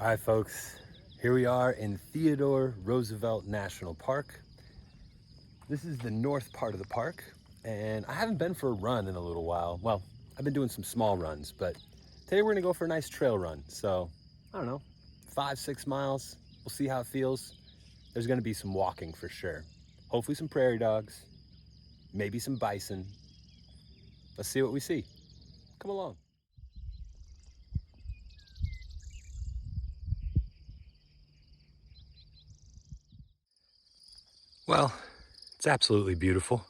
All right, folks, here we are in Theodore Roosevelt National Park. This is the north part of the park, and I haven't been for a run in a little while. Well, I've been doing some small runs, but today we're gonna go for a nice trail run. So, I don't know, 5-6 miles. We'll see how it feels. There's gonna be some walking for sure. Hopefully some prairie dogs, maybe some bison. Let's see what we see. Come along. Well, it's absolutely beautiful.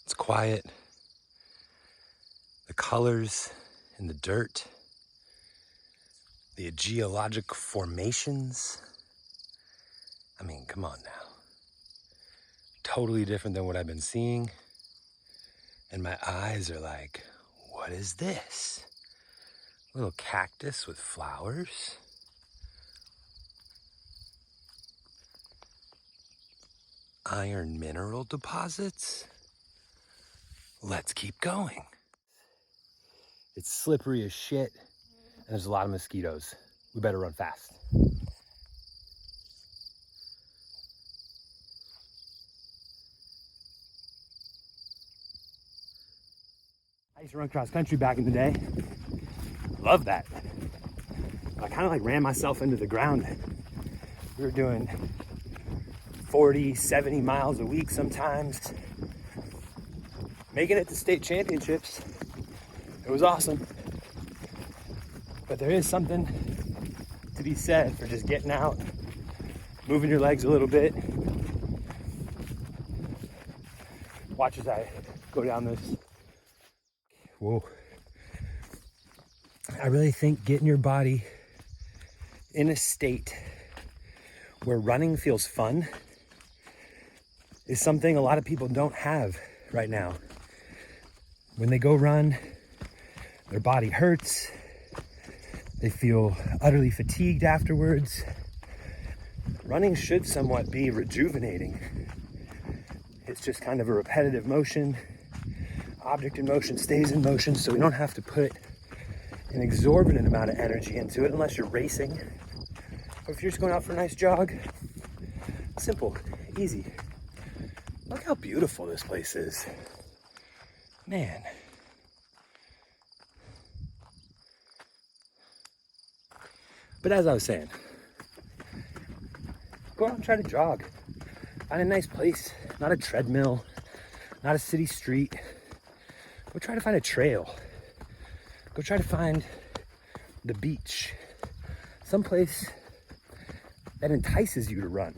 It's quiet. The colors in the dirt, the geologic formations. I mean, come on now. Totally different than what I've been seeing. And my eyes are like, what is this? A little cactus with flowers. Iron mineral deposits. Let's keep going. It's slippery as shit, and there's a lot of mosquitoes. We better run fast. I used to run cross country back in the day. Love that. I kind of like ran myself into the ground. We were doing 40, 70 miles a week sometimes. Making it to state championships. It was awesome. But there is something to be said for just getting out, moving your legs a little bit. Watch as I go down this. Whoa. I really think getting your body in a state where running feels fun is something a lot of people don't have right now. When they go run, their body hurts. They feel utterly fatigued afterwards. Running should somewhat be rejuvenating. It's just kind of a repetitive motion. Object in motion stays in motion, so we don't have to put an exorbitant amount of energy into it unless you're racing. Or if you're just going out for a nice jog. Simple, easy. Look how beautiful this place is. Man. But as I was saying, go out and try to jog. Find a nice place, not a treadmill, not a city street. Go try to find a trail. Go try to find the beach. Someplace that entices you to run.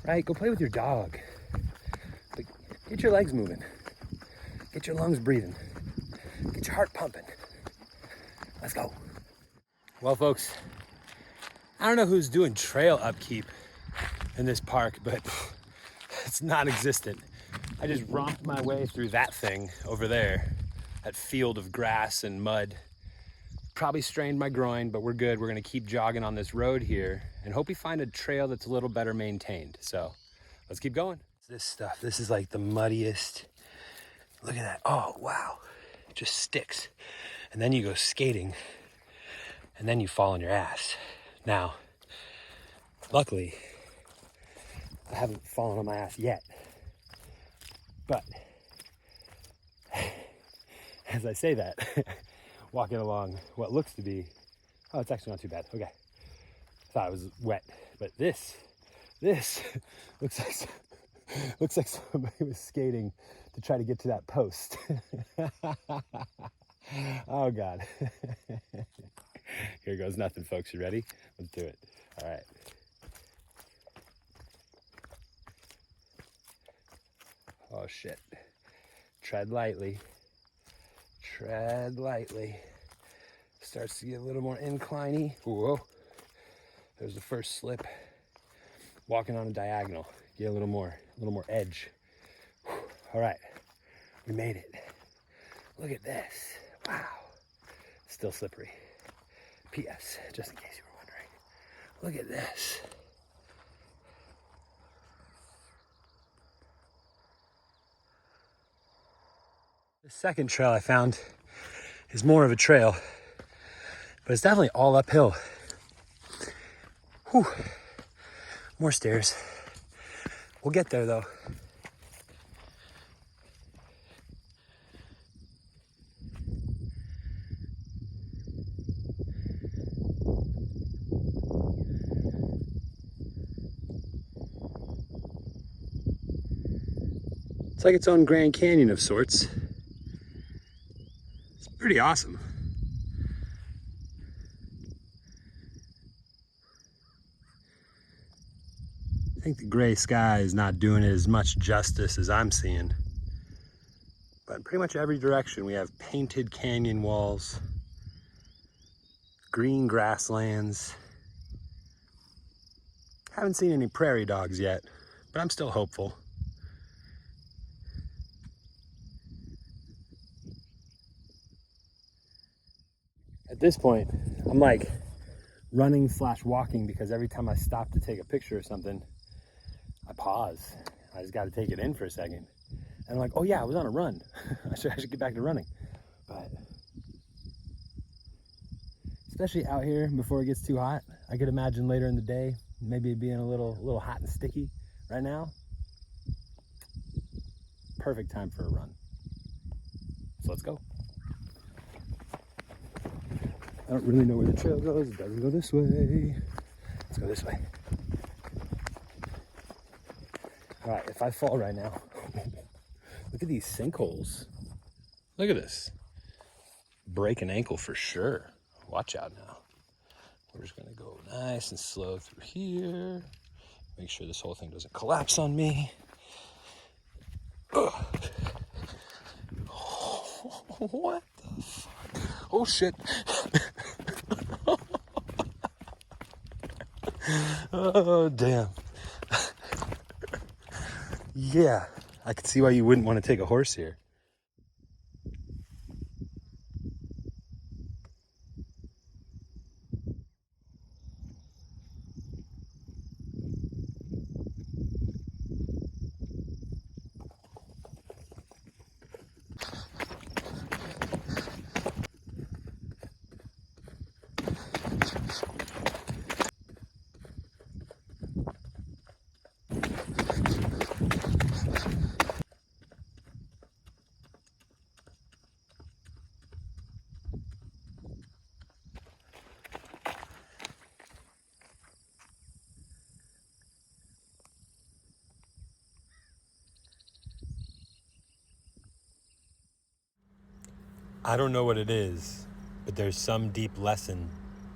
Right? Go play with your dog. But get your legs moving. Get your lungs breathing. Get your heart pumping. Let's go. Well, folks, I don't know who's doing trail upkeep in this park, but it's non-existent. I just romped my way through that thing over there, that field of grass and mud. Probably strained my groin, but we're good. We're gonna keep jogging on this road here and hope we find a trail that's a little better maintained. So let's keep going. This stuff, this is like the muddiest. Look at that, oh wow, it just sticks. And then you go skating and then you fall on your ass. Now, luckily, I haven't fallen on my ass yet. But as I say that, walking along what looks to be, oh, it's actually not too bad. Okay, I thought it was wet, but this looks like somebody was skating to try to get to that post. Oh God. Here goes nothing, folks. You ready? Let's do it. All right. Oh shit. Tread lightly. Tread lightly. Starts to get a little more incliney. Whoa. There's the first slip. Walking on a diagonal. Get a little more edge. All right. We made it. Look at this. Wow. Still slippery. P.S. Just in case you were wondering. Look at this. The second trail I found is more of a trail, but it's definitely all uphill. Whew. More stairs. We'll get there though. It's like its own Grand Canyon of sorts. It's pretty awesome. I think the gray sky is not doing it as much justice as I'm seeing. But in pretty much every direction we have painted canyon walls, green grasslands. Haven't seen any prairie dogs yet, but I'm still hopeful. At this point, I'm like running / walking because every time I stop to take a picture or something, I pause. I just got to take it in for a second. And I'm like, oh yeah, I was on a run. I should get back to running. But especially out here before it gets too hot, I could imagine later in the day, maybe it being a little hot and sticky. Right now, perfect time for a run. So let's go. I don't really know where the trail goes. It doesn't go this way. Let's go this way. All right, if I fall right now, look at these sinkholes. Look at this. Break an ankle for sure. Watch out now. We're just gonna go nice and slow through here. Make sure this whole thing doesn't collapse on me. Ugh. Oh, what the fuck? Oh shit. Oh damn. Yeah, I can see why you wouldn't want to take a horse here. I don't know what it is, but there's some deep lesson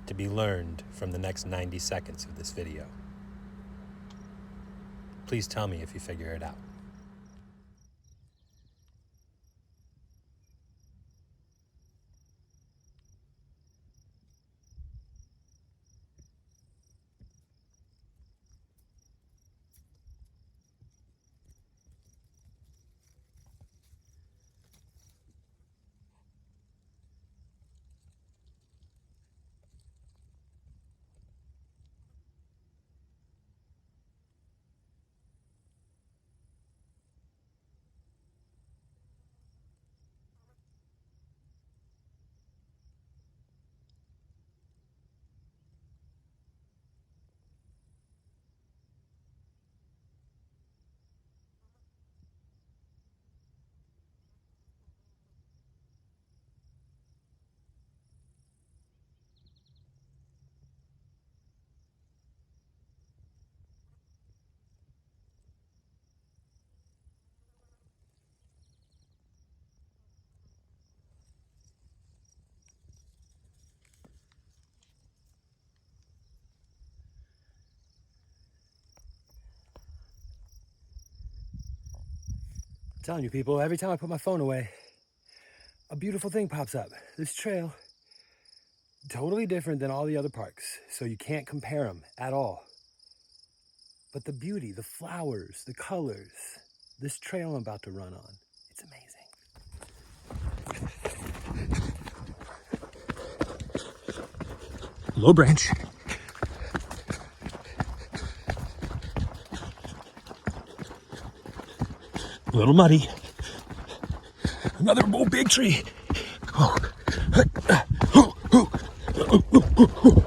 to be learned from the next 90 seconds of this video. Please tell me if you figure it out. I'm telling you people, every time I put my phone away, a beautiful thing pops up. This trail, totally different than all the other parks, so you can't compare them at all. But the beauty, the flowers, the colors, this trail I'm about to run on, it's amazing. Low branch. A little muddy. Another big tree. Oh.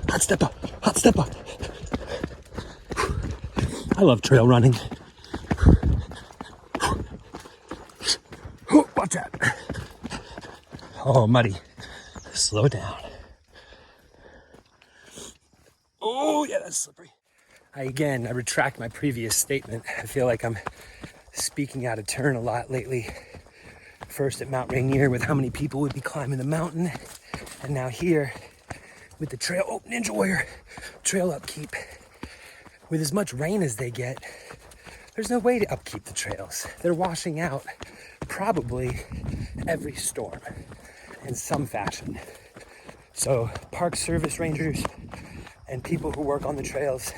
Hot step up. Hot step up. I love trail running. Oh, watch out. Oh, muddy. Slow down. Oh, yeah, that's slippery. I retract my previous statement. I feel like I'm speaking out of turn a lot lately. First at Mount Rainier with how many people would be climbing the mountain, and now here with the trail, oh, Ninja Warrior, trail upkeep. With as much rain as they get, there's no way to upkeep the trails. They're washing out probably every storm in some fashion. So Park Service rangers and people who work on the trails,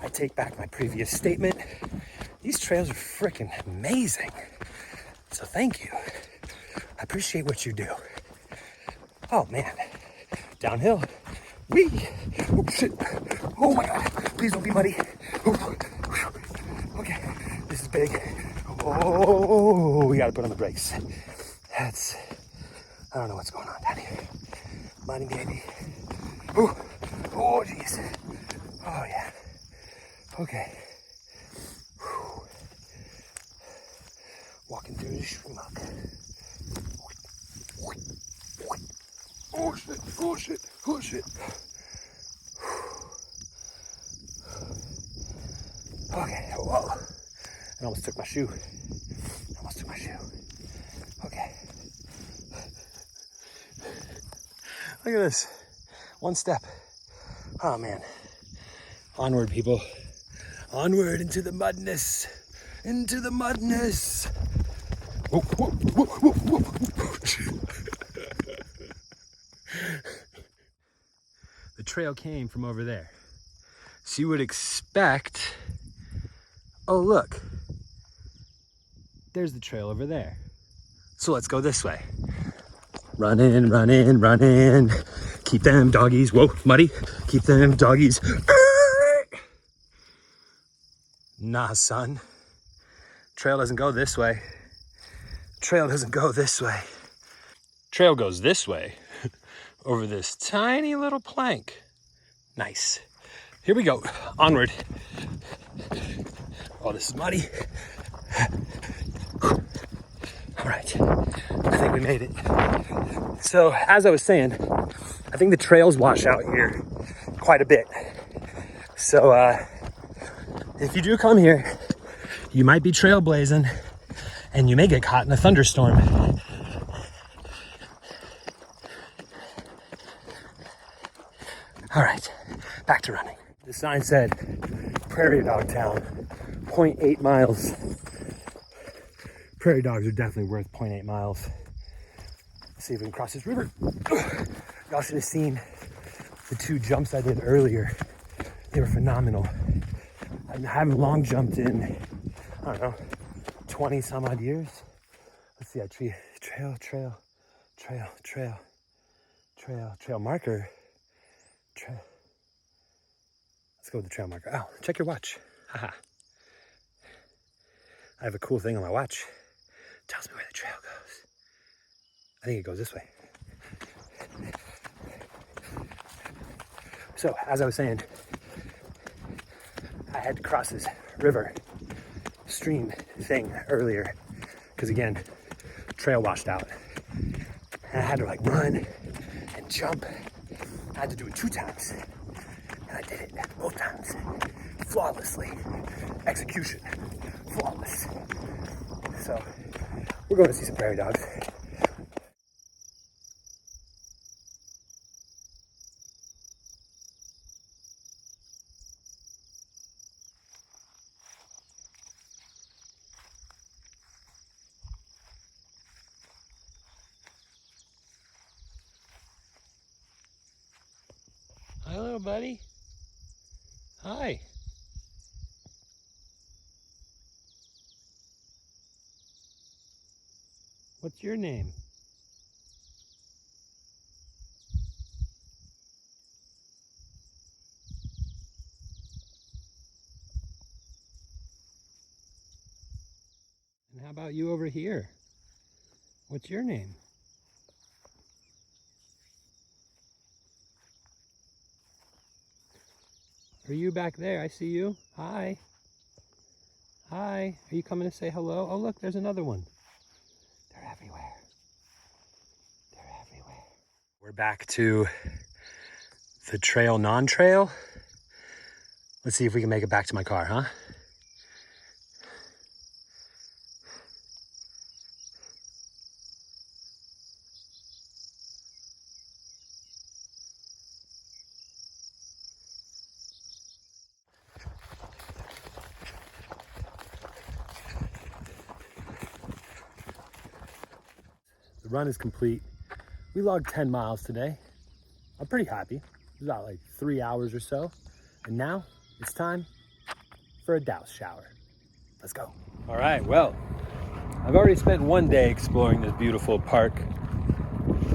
I take back my previous statement. These trails are freaking amazing. So thank you. I appreciate what you do. Oh man, downhill. Whee! Oh shit. Oh my God, please don't be muddy. Okay, this is big. Oh, we gotta put on the brakes. I don't know what's going on down here. Money, baby. Oh, jeez. Oh, yeah. Okay. Whew. Walking through the schmuck. Oh, shit. Oh, shit. Oh, shit. Okay. Whoa. I almost took my shoe. Okay. Look at this. One step. Oh, man. Onward, people. Onward into the mudness. Into the mudness. Whoa, whoa, whoa, whoa, whoa. The trail came from over there. So you would expect, oh, look. There's the trail over there. So let's go this way. Running, running, running. Keep them doggies, whoa, muddy. Keep them doggies. Nah, son. Trail doesn't go this way. Trail doesn't go this way. Trail goes this way. Over this tiny little plank. Nice. Here we go. Onward. Oh, this is muddy. All right. I think we made it. So, as I was saying, I think the trails wash out here quite a bit. So, if you do come here, you might be trailblazing and you may get caught in a thunderstorm. All right, back to running. The sign said prairie dog town, 0.8 miles. Prairie dogs are definitely worth 0.8 miles. Let's see if we can cross this river. Y'all should have seen the 2 jumps I did earlier. They were phenomenal. I haven't long jumped in, I don't know, 20 some odd years. Let's see, trail marker. Let's go with the trail marker. Oh, check your watch. Haha. I have a cool thing on my watch. It tells me where the trail goes. I think it goes this way. So, as I was saying, I had to cross this river stream thing earlier because, again, trail washed out. And I had to like run and jump. I had to do it 2 times. And I did it both times. Flawlessly. Execution. Flawless. So, we're going to see some prairie dogs. Hi, little buddy. Hi. What's your name? And how about you over here? What's your name? Are you back there? I see you. Hi. Hi, are you coming to say hello? Oh look, there's another one. They're everywhere. They're everywhere. We're back to the trail non-trail. Let's see if we can make it back to my car, huh? The run is complete. We logged 10 miles today. I'm pretty happy. It was about like 3 hours or so. And now it's time for a douse shower. Let's go. All right, well, I've already spent one day exploring this beautiful park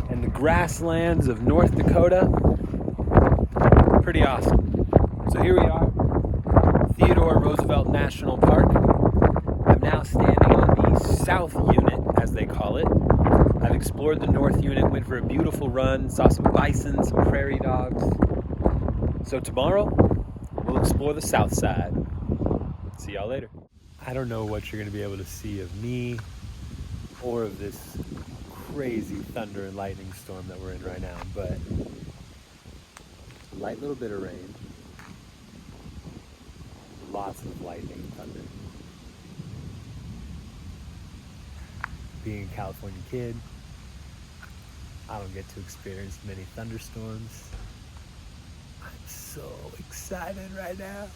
and the grasslands of North Dakota. Pretty awesome. So here we are, Theodore Roosevelt National Park. I'm now standing on the south unit, as they call it. I've explored the north unit, went for a beautiful run, saw some bison, some prairie dogs. So tomorrow, we'll explore the south side. See y'all later. I don't know what you're gonna be able to see of me or of this crazy thunder and lightning storm that we're in right now, but a light little bit of rain, lots of lightning and thunder. Being a California kid, I don't get to experience many thunderstorms. I'm so excited right now.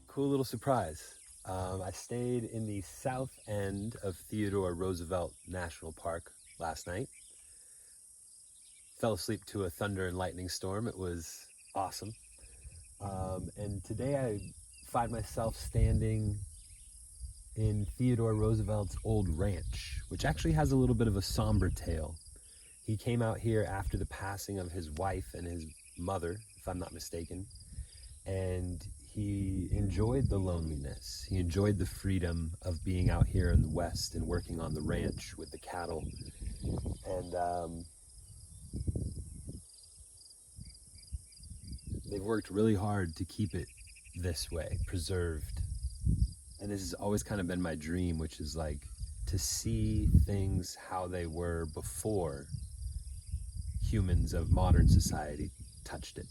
Cool little surprise. I stayed in the south end of Theodore Roosevelt National Park last night. Fell asleep to a thunder and lightning storm. It was awesome. And today I find myself standing in Theodore Roosevelt's old ranch, which actually has a little bit of a somber tale. He came out here after the passing of his wife and his mother, if I'm not mistaken, and he enjoyed the loneliness. He enjoyed the freedom of being out here in the West and working on the ranch with the cattle. And they've worked really hard to keep it this way, preserved. And this has always kind of been my dream, which is like to see things how they were before humans of modern society touched it.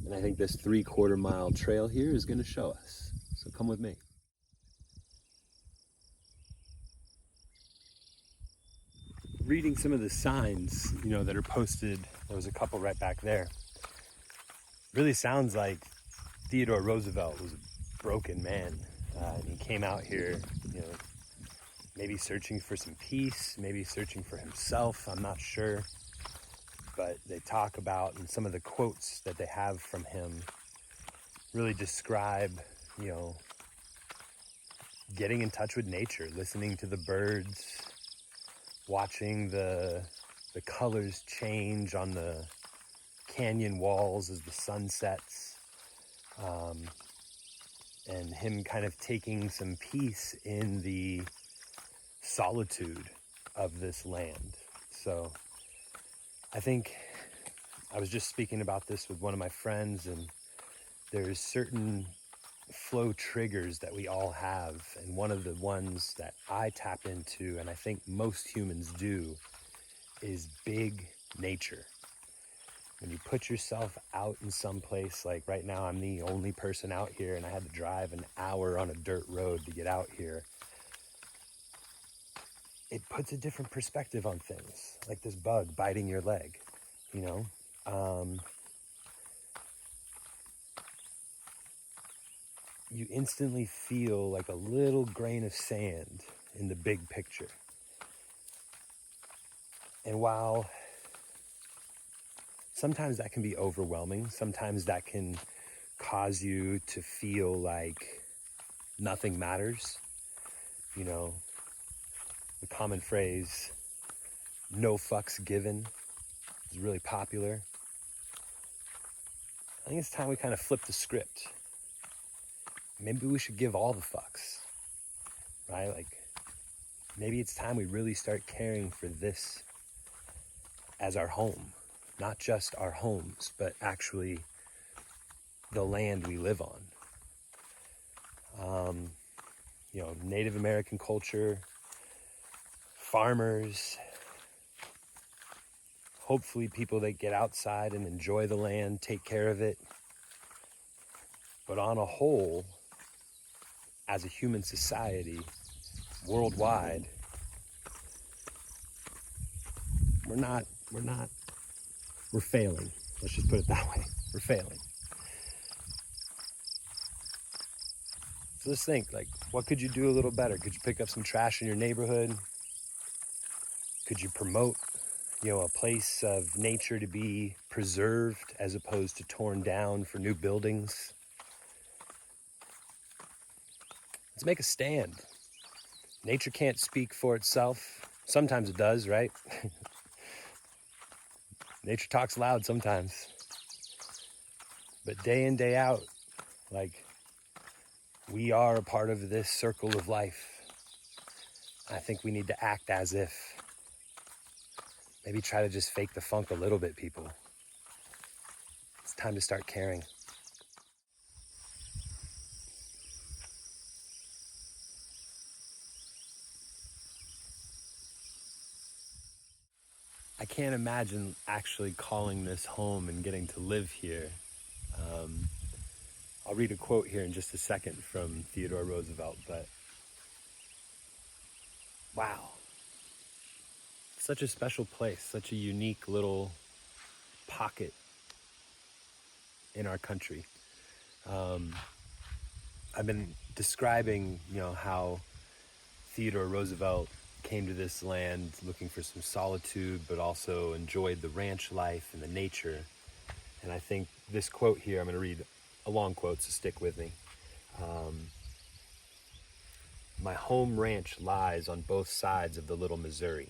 And I think this 3/4 mile trail here is going to show us. So come with me. Reading some of the signs, that are posted, there was a couple right back there. Really sounds like Theodore Roosevelt was a broken man. And he came out here, maybe searching for some peace, maybe searching for himself. I'm not sure. But they talk about, and some of the quotes that they have from him really describe, you know, getting in touch with nature, listening to the birds, watching the colors change on the canyon walls as the sun sets, and him kind of taking some peace in the solitude of this land. So I think I was just speaking about this with one of my friends, and there's certain flow triggers that we all have, and one of the ones that I tap into, and I think most humans do, is big nature. When you put yourself out in some place, like right now I'm the only person out here and I had to drive an hour on a dirt road to get out here, it puts a different perspective on things, like this bug biting your leg, you know? You instantly feel like a little grain of sand in the big picture. And while sometimes that can be overwhelming, sometimes that can cause you to feel like nothing matters. You know, the common phrase, no fucks given, is really popular. I think it's time we kind of flip the script. Maybe we should give all the fucks, right? Like, maybe it's time we really start caring for this as our home. Not just our homes, but actually the land we live on. You know, Native American culture, farmers, hopefully people that get outside and enjoy the land, take care of it. But on a whole, as a human society, worldwide, we're failing. Let's just put it that way. We're failing. So let's think, like, what could you do a little better? Could you pick up some trash in your neighborhood? Could you promote, you know, a place of nature to be preserved as opposed to torn down for new buildings? Let's make a stand. Nature can't speak for itself. Sometimes it does, right? Nature talks loud sometimes. But day in, day out, like, we are a part of this circle of life. I think we need to act as if. Maybe try to just fake the funk a little bit, people. It's time to start caring. I can't imagine actually calling this home and getting to live here. I'll read a quote here in just a second from Theodore Roosevelt, but wow. Such a special place, such a unique little pocket in our country. I've been describing, you know, how Theodore Roosevelt came to this land looking for some solitude, but also enjoyed the ranch life and the nature. And I think this quote here, I'm going to read a long quote, so stick with me. My home ranch lies on both sides of the Little Missouri,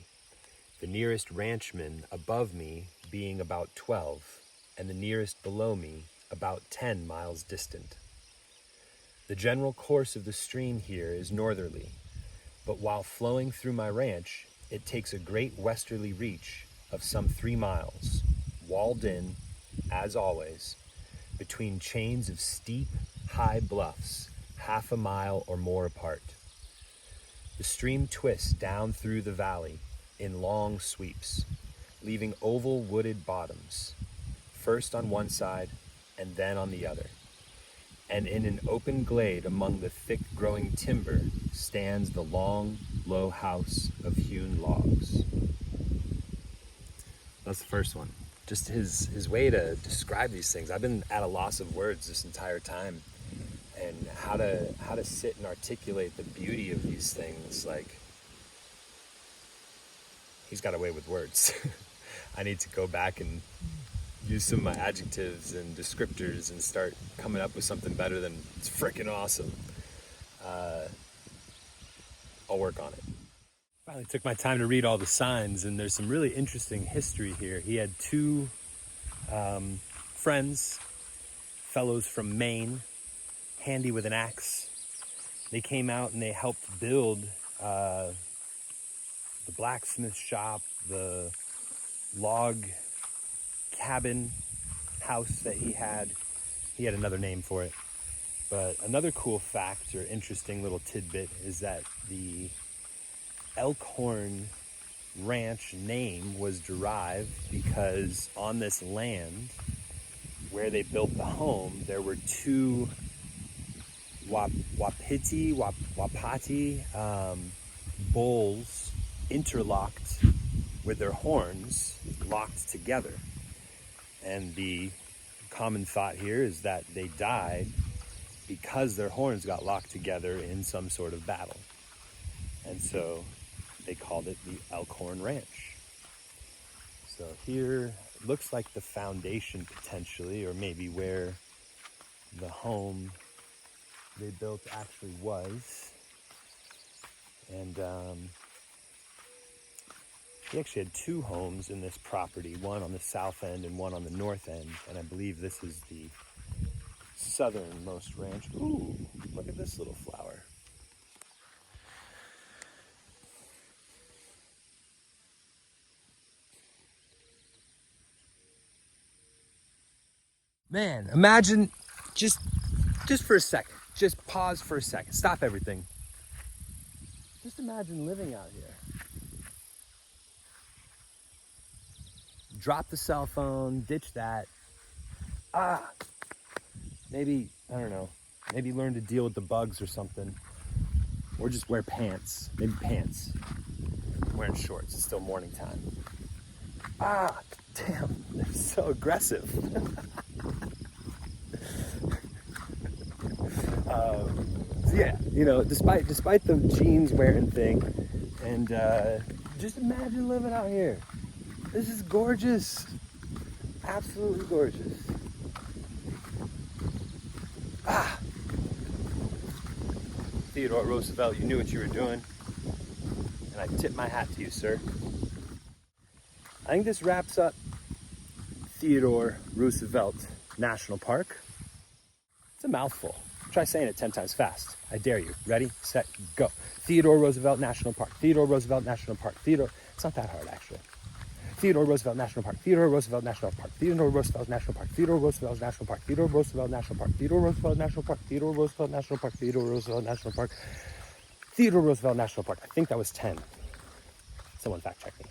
the nearest ranchman above me being about 12, and the nearest below me about 10 miles distant. The general course of the stream here is northerly, but while flowing through my ranch, it takes a great westerly reach of some 3 miles, walled in, as always, between chains of steep, high bluffs, half a mile or more apart. The stream twists down through the valley in long sweeps, leaving oval wooded bottoms, first on one side and then on the other. And in an open glade among the thick growing timber stands the long, low house of hewn logs. That's the first one. Just his way to describe these things. I've been at a loss of words this entire time, and how to sit and articulate the beauty of these things. Like, he's got a way with words. I need to go back and use some of my adjectives and descriptors and start coming up with something better than it's freaking awesome. I'll work on it. Finally took my time to read all the signs, and there's some really interesting history here. He had two friends, fellows from Maine, handy with an axe. They came out and they helped build the blacksmith shop, the log cabin house that he had. He had another name for it. But another cool fact or interesting little tidbit is that the Elkhorn Ranch name was derived because on this land where they built the home, there were two wapiti bulls interlocked with their horns locked together. And the common thought here is that they died because their horns got locked together in some sort of battle. And so they called it the Elkhorn Ranch. So here it looks like the foundation potentially, or maybe where the home they built actually was. And he actually had two homes in this property, one on the south end and one on the north end. And I believe this is the southernmost ranch. Ooh, look at this little flower. Man, imagine, just for a second, just pause for a second, stop everything. Just imagine living out here. Drop the cell phone, ditch that. Maybe, I don't know, maybe learn to deal with the bugs or something. Or just wear pants, maybe pants. I'm wearing shorts, it's still morning time. Damn, they're so aggressive. So yeah, you know, despite the jeans wearing thing, and just imagine living out here. This is gorgeous, absolutely gorgeous. Theodore Roosevelt, you knew what you were doing, and I tip my hat to you, sir. I think this wraps up Theodore Roosevelt National Park. It's a mouthful. Try saying it 10 times fast. I dare you. Ready, set, go. Theodore Roosevelt National Park. Theodore Roosevelt National Park. Theodore. It's not that hard, actually. Theodore Roosevelt National Park. Theodore Roosevelt National Park. Theodore Roosevelt National Park. Theodore Roosevelt National Park. Theodore Roosevelt National Park. Theodore Roosevelt National Park. Theodore Roosevelt National Park. Theodore Roosevelt National Park. Theodore Roosevelt National Park. I think that was 10. Someone fact check me.